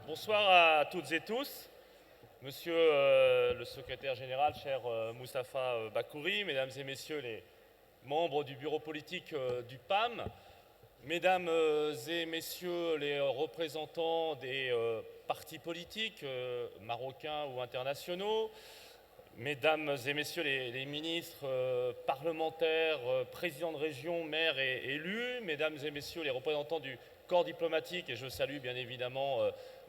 Bonsoir à toutes et tous. Monsieur le secrétaire général, cher Moustapha Bakouri, mesdames et messieurs les membres du bureau politique du PAM, mesdames et messieurs les représentants des partis politiques marocains ou internationaux, mesdames et messieurs les ministres, parlementaires, présidents de région, maires et élus, mesdames et messieurs les représentants du corps diplomatique, et je salue bien évidemment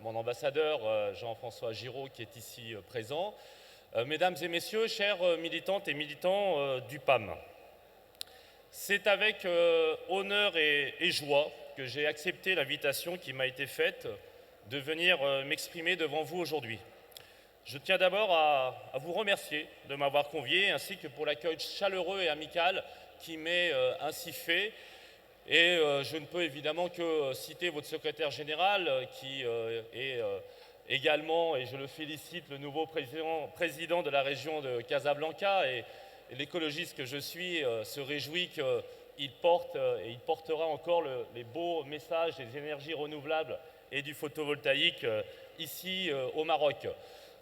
mon ambassadeur Jean-François Giraud qui est ici présent, mesdames et messieurs, chers militantes et militants du PAM. C'est avec honneur et joie que j'ai accepté l'invitation qui m'a été faite de venir m'exprimer devant vous aujourd'hui. Je tiens d'abord à vous remercier de m'avoir convié, ainsi que pour l'accueil chaleureux et amical qui m'est ainsi fait. Et je ne peux évidemment que citer votre secrétaire général, qui est également, et je le félicite, le nouveau président de la région de Casablanca. Et l'écologiste que je suis se réjouit qu'il porte et il portera encore les beaux messages des énergies renouvelables et du photovoltaïque ici au Maroc.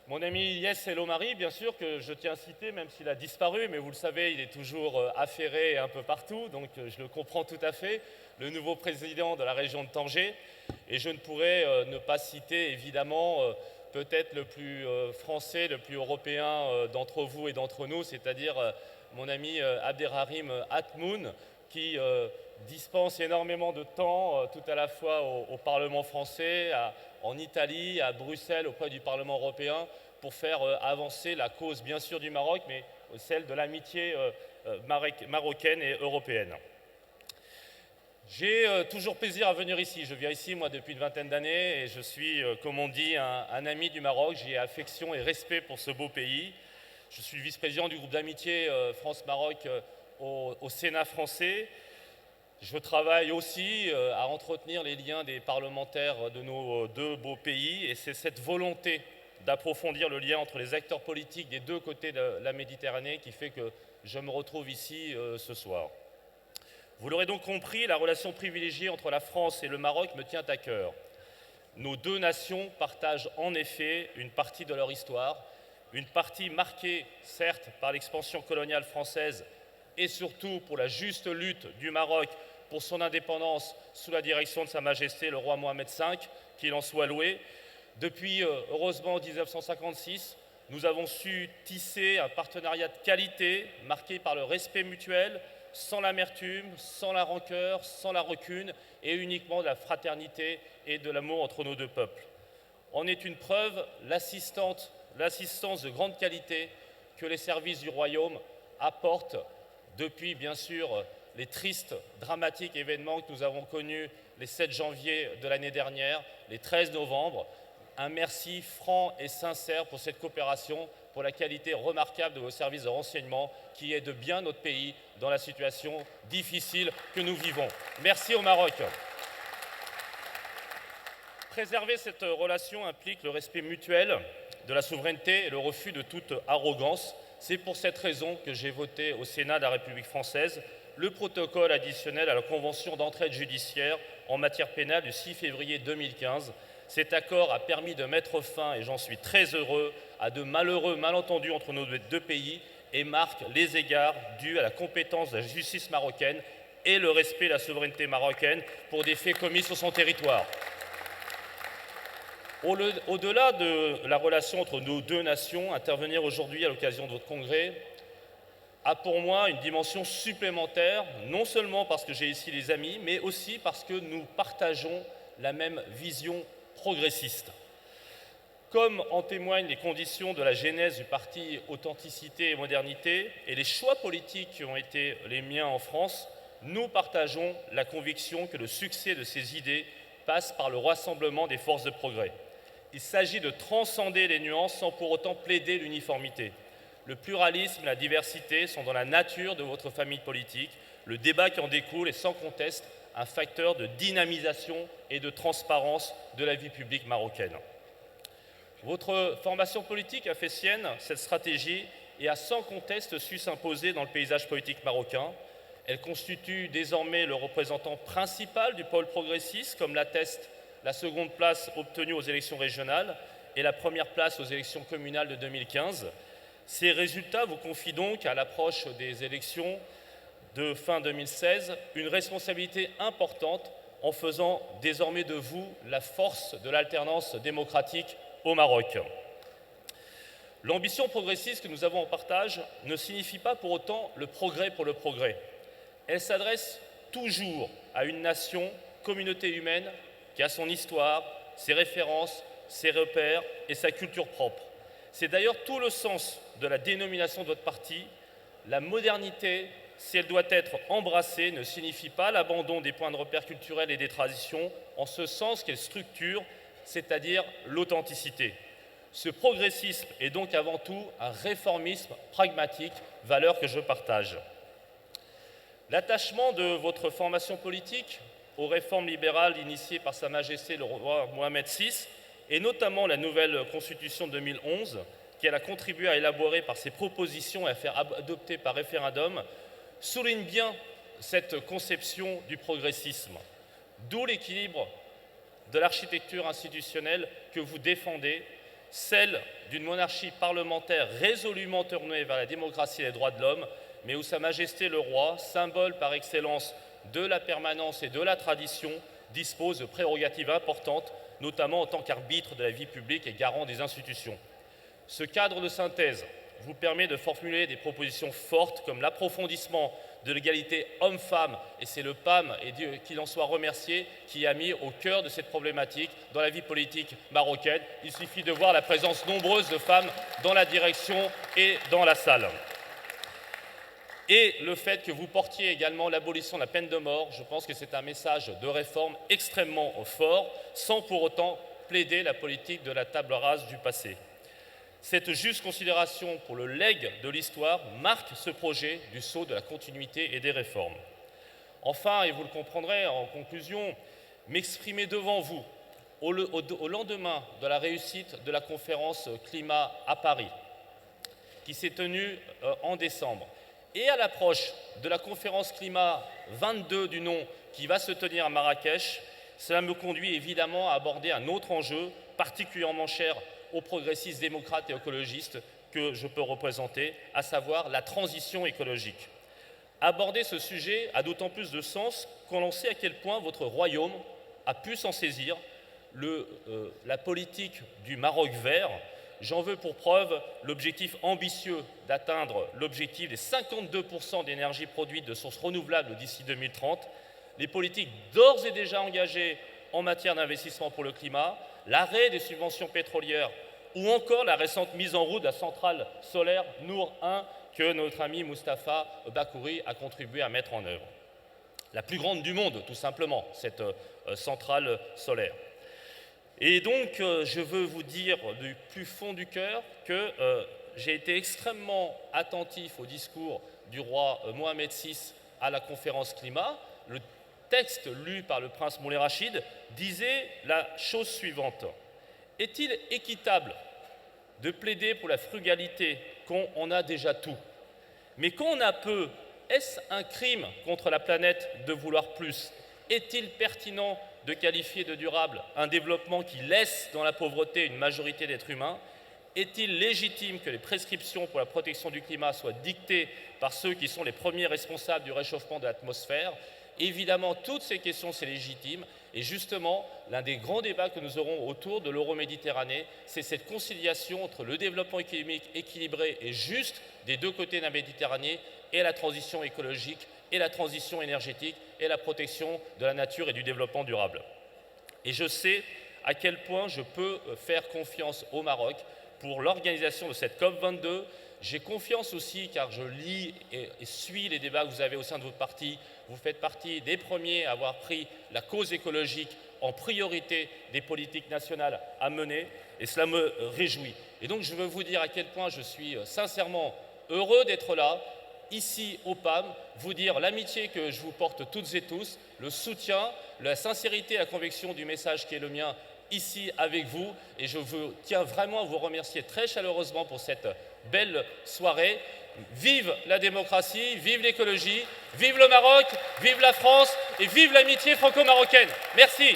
Mon ami Ilyes El Omari, bien sûr, que je tiens à citer, même s'il a disparu, mais vous le savez, il est toujours affairé un peu partout, donc je le comprends tout à fait, le nouveau président de la région de Tanger. Et je ne pourrais ne pas citer, évidemment, peut-être le plus français, le plus européen d'entre vous et d'entre nous, c'est-à-dire mon ami Abderrahim Atmoun, qui dispense énormément de temps, tout à la fois au Parlement français, en Italie, à Bruxelles, auprès du Parlement européen, pour faire avancer la cause, bien sûr, du Maroc, mais celle de l'amitié marocaine et européenne. J'ai toujours plaisir à venir ici. Je viens ici, moi, depuis une vingtaine d'années, et je suis, comme on dit, un ami du Maroc. J'ai affection et respect pour ce beau pays. Je suis le vice-président du groupe d'amitié France-Maroc au Sénat français. Je travaille aussi à entretenir les liens des parlementaires de nos deux beaux pays, et c'est cette volonté d'approfondir le lien entre les acteurs politiques des deux côtés de la Méditerranée qui fait que je me retrouve ici ce soir. Vous l'aurez donc compris, la relation privilégiée entre la France et le Maroc me tient à cœur. Nos deux nations partagent en effet une partie de leur histoire, une partie marquée certes par l'expansion coloniale française et surtout pour la juste lutte du Maroc pour son indépendance sous la direction de Sa Majesté le roi Mohamed V, qu'il en soit loué. Depuis, heureusement, 1956, nous avons su tisser un partenariat de qualité marqué par le respect mutuel, sans l'amertume, sans la rancœur, sans la rancune, et uniquement de la fraternité et de l'amour entre nos deux peuples. En est une preuve l'assistance de grande qualité que les services du Royaume apportent depuis, bien sûr, les tristes, dramatiques événements que nous avons connus les 7 janvier de l'année dernière, les 13 novembre. Un merci franc et sincère pour cette coopération, pour la qualité remarquable de vos services de renseignement qui aident bien notre pays dans la situation difficile que nous vivons. Merci au Maroc. Préserver cette relation implique le respect mutuel de la souveraineté et le refus de toute arrogance. C'est pour cette raison que j'ai voté au Sénat de la République française le protocole additionnel à la Convention d'entraide judiciaire en matière pénale du 6 février 2015. Cet accord a permis de mettre fin, et j'en suis très heureux, à de malheureux malentendus entre nos deux pays et marque les égards dus à la compétence de la justice marocaine et le respect de la souveraineté marocaine pour des faits commis sur son territoire. Au-delà de la relation entre nos deux nations, intervenir aujourd'hui à l'occasion de votre congrès a pour moi une dimension supplémentaire, non seulement parce que j'ai ici les amis, mais aussi parce que nous partageons la même vision progressiste. Comme en témoignent les conditions de la genèse du parti Authenticité et Modernité et les choix politiques qui ont été les miens en France, nous partageons la conviction que le succès de ces idées passe par le rassemblement des forces de progrès. Il s'agit de transcender les nuances sans pour autant plaider l'uniformité. Le pluralisme et la diversité sont dans la nature de votre famille politique. Le débat qui en découle est sans conteste un facteur de dynamisation et de transparence de la vie publique marocaine. Votre formation politique a fait sienne cette stratégie et a sans conteste su s'imposer dans le paysage politique marocain. Elle constitue désormais le représentant principal du pôle progressiste, comme l'atteste la seconde place obtenue aux élections régionales et la première place aux élections communales de 2015. Ces résultats vous confient donc, à l'approche des élections de fin 2016, une responsabilité importante en faisant désormais de vous la force de l'alternance démocratique au Maroc. L'ambition progressiste que nous avons en partage ne signifie pas pour autant le progrès pour le progrès. Elle s'adresse toujours à une nation, communauté humaine, qui a son histoire, ses références, ses repères et sa culture propre. C'est d'ailleurs tout le sens de la dénomination de votre parti. La modernité, si elle doit être embrassée, ne signifie pas l'abandon des points de repère culturels et des traditions, en ce sens qu'elle structure, c'est-à-dire l'authenticité. Ce progressisme est donc avant tout un réformisme pragmatique, valeur que je partage. L'attachement de votre formation politique aux réformes libérales initiées par Sa Majesté le roi Mohamed VI, et notamment la nouvelle Constitution de 2011, qu'elle a contribué à élaborer par ses propositions et à faire adopter par référendum, souligne bien cette conception du progressisme. D'où l'équilibre de l'architecture institutionnelle que vous défendez, celle d'une monarchie parlementaire résolument tournée vers la démocratie et les droits de l'homme, mais où Sa Majesté le roi, symbole par excellence de la permanence et de la tradition, dispose de prérogatives importantes, notamment en tant qu'arbitre de la vie publique et garant des institutions. Ce cadre de synthèse vous permet de formuler des propositions fortes comme l'approfondissement de l'égalité homme-femme, et c'est le PAM, et Dieu qu'il en soit remercié, qui a mis au cœur de cette problématique dans la vie politique marocaine. Il suffit de voir la présence nombreuse de femmes dans la direction et dans la salle. Et le fait que vous portiez également l'abolition de la peine de mort, je pense que c'est un message de réforme extrêmement fort, sans pour autant plaider la politique de la table rase du passé. Cette juste considération pour le legs de l'histoire marque ce projet du saut de la continuité et des réformes. Enfin, et vous le comprendrez en conclusion, m'exprimer devant vous au lendemain de la réussite de la conférence climat à Paris, qui s'est tenue en décembre, et à l'approche de la conférence climat 22 du nom qui va se tenir à Marrakech, cela me conduit évidemment à aborder un autre enjeu particulièrement cher aux progressistes démocrates et écologistes que je peux représenter, à savoir la transition écologique. Aborder ce sujet a d'autant plus de sens qu'on en sait à quel point votre royaume a pu s'en saisir. La politique du Maroc vert, j'en veux pour preuve l'objectif ambitieux d'atteindre l'objectif des 52% d'énergie produite de sources renouvelables d'ici 2030, les politiques d'ores et déjà engagées en matière d'investissement pour le climat, l'arrêt des subventions pétrolières ou encore la récente mise en route de la centrale solaire Nour 1 que notre ami Mustapha Bakouri a contribué à mettre en œuvre. La plus grande du monde, tout simplement, cette centrale solaire. Et donc, je veux vous dire du plus fond du cœur que j'ai été extrêmement attentif au discours du roi Mohamed VI à la conférence climat. Le texte lu par le prince Moulay Rachid disait la chose suivante. Est-il équitable de plaider pour la frugalité quand on a déjà tout? Mais quand on a peu, est-ce un crime contre la planète de vouloir plus? Est-il pertinent de qualifier de durable un développement qui laisse dans la pauvreté une majorité d'êtres humains? Est-il légitime que les prescriptions pour la protection du climat soient dictées par ceux qui sont les premiers responsables du réchauffement de l'atmosphère? Évidemment, toutes ces questions, c'est légitime. Et justement, l'un des grands débats que nous aurons autour de l'Euroméditerranée, c'est cette conciliation entre le développement économique équilibré et juste des deux côtés de la Méditerranée et la transition écologique et la transition énergétique et la protection de la nature et du développement durable. Et je sais à quel point je peux faire confiance au Maroc pour l'organisation de cette COP22. J'ai confiance aussi, car je lis et suis les débats que vous avez au sein de votre parti. Vous faites partie des premiers à avoir pris la cause écologique en priorité des politiques nationales à mener, et cela me réjouit. Et donc je veux vous dire à quel point je suis sincèrement heureux d'être là, ici au PAM, vous dire l'amitié que je vous porte toutes et tous, le soutien, la sincérité et la conviction du message qui est le mien ici avec vous, et je tiens vraiment à vous remercier très chaleureusement pour cette belle soirée. Vive la démocratie, vive l'écologie, vive le Maroc, vive la France et vive l'amitié franco-marocaine. Merci.